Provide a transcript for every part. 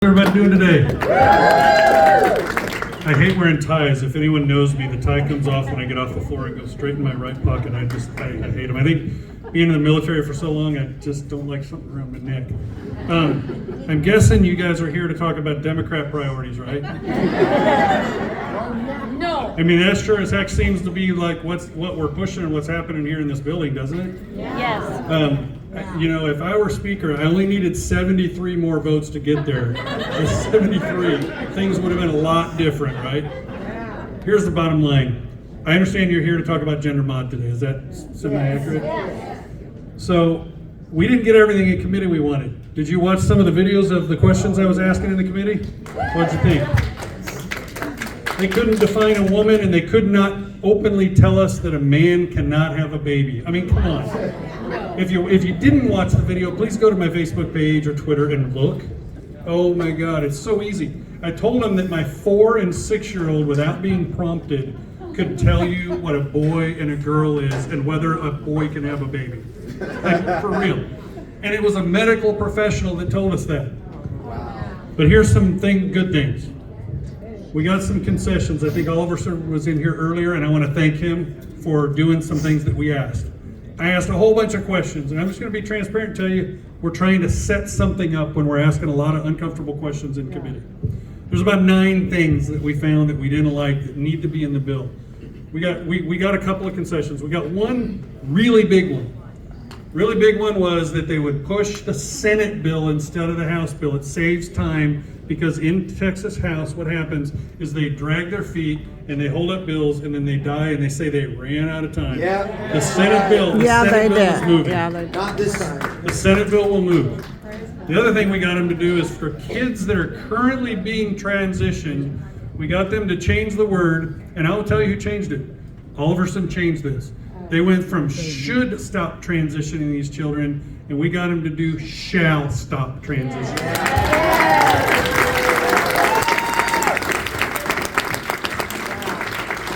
Everybody doing today? I hate wearing ties. If anyone knows me, the tie comes off when I get off the floor and goes straight in my right pocket. I hate them. I think being in the military for so long, I just don't like something around my neck. I'm guessing you guys are here to talk about Democrat priorities, right? No. I mean, that sure as heck seems to be like what we're pushing and what's happening here in this building, doesn't it? Yes. You know, if I were speaker, I only needed 73 more votes to get there. With 73, things would have been a lot different, right? Here's the bottom line. I understand you're here to talk about gender mod today. Is that semi-accurate? Yes. So, we didn't get everything in committee we wanted. Did you watch some of the videos of the questions I was asking in the committee? What'd you think? They couldn't define a woman, and they could not openly tell us that a man cannot have a baby. I mean, come on. If you didn't watch the video, please go to my Facebook page or Twitter and look. Oh my God, it's so easy. I told them that my 4- and 6-year-old, without being prompted, could tell you what a boy and a girl is and whether a boy can have a baby. Like, for real. And it was a medical professional that told us that. But here's some good things. We got some concessions. I think Oliver was in here earlier, and I want to thank him for doing some things that we asked. I asked a whole bunch of questions, and I'm just going to be transparent and tell you, we're trying to set something up when we're asking a lot of uncomfortable questions in committee. There's about 9 things that we found that we didn't like that need to be in the bill. We got a couple of concessions. We got one really big one. Really big one was that they would push the Senate bill instead of the House bill. It saves time because in Texas House, what happens is they drag their feet and they hold up bills and then they die and they say they ran out of time. Yeah. The Senate bill, is moving. Yeah, they did. Not this time. The Senate bill will move. The other thing we got them to do is for kids that are currently being transitioned, we got them to change the word, and I'll tell you who changed it. Oliverson changed this. They went from should stop transitioning these children, and we got them to do shall stop transitioning.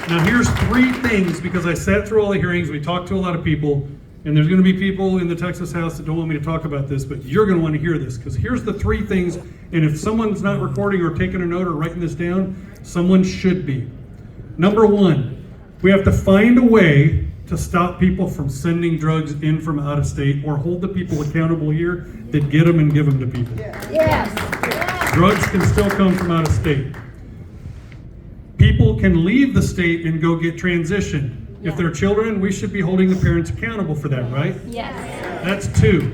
Now here's 3 things, because I sat through all the hearings, we talked to a lot of people, and there's going to be people in the Texas House that don't want me to talk about this, but you're going to want to hear this, because here's the 3 things, and if someone's not recording or taking a note or writing this down, someone should be. Number 1, we have to find a way to stop people from sending drugs in from out of state, or hold the people accountable here that get them and give them to people. Yes. Drugs can still come from out of state. People can leave the state and go get transitioned. If they're children, we should be holding the parents accountable for that, right? Yes. That's 2.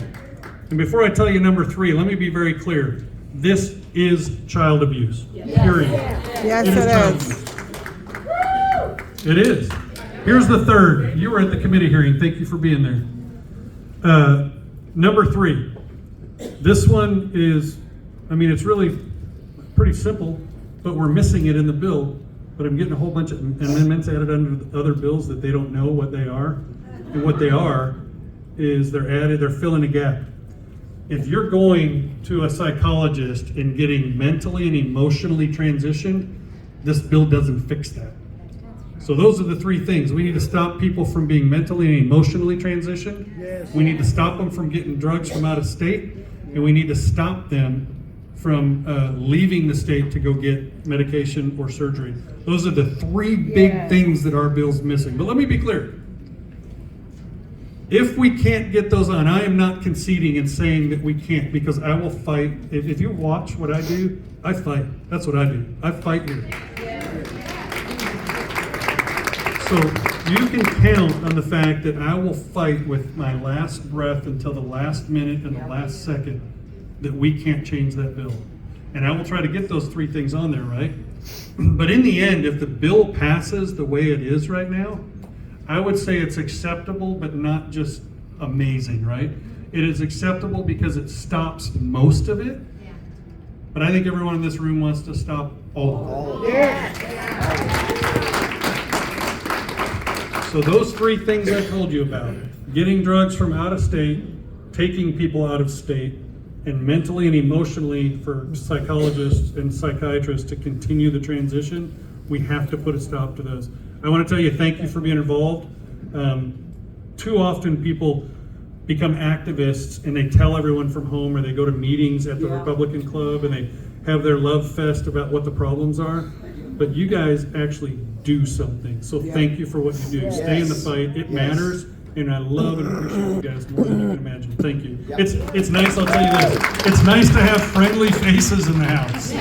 And before I tell you number 3, let me be very clear. This is child abuse. Period. Yes, It is. It is. Here's the 3rd. You were at the committee hearing. Thank you for being there. Number 3. This one is, I mean, it's really pretty simple, but we're missing it in the bill. But I'm getting a whole bunch of amendments added under the other bills that they don't know what they are. And what they are is they're filling a gap. If you're going to a psychologist and getting mentally and emotionally transitioned, this bill doesn't fix that. So those are the 3 things. We need to stop people from being mentally and emotionally transitioned. Yes. We need to stop them from getting drugs from out of state. And we need to stop them from leaving the state to go get medication or surgery. Those are the 3 big things that our bill's missing. But let me be clear. If we can't get those on, I am not conceding and saying that we can't, because I will fight. If you watch what I do, I fight. That's what I do. I fight here. So you can count on the fact that I will fight with my last breath until the last minute and the last second that we can't change that bill. And I will try to get those 3 things on there, right? But in the end, if the bill passes the way it is right now, I would say it's acceptable, but not just amazing, right? It is acceptable because it stops most of it. But I think everyone in this room wants to stop all of it. So those 3 things I told you about, getting drugs from out of state, taking people out of state, and mentally and emotionally for psychologists and psychiatrists to continue the transition, we have to put a stop to those. I want to tell you thank you for being involved. Too often people become activists and they tell everyone from home, or they go to meetings at the Republican Club and have their love fest about what the problems are, but you guys actually do something. So thank you for what you do. Stay in the fight. It matters, and I love and appreciate you guys more than you can imagine. Thank you. It's nice, I'll tell you this. It's nice to have friendly faces in the house.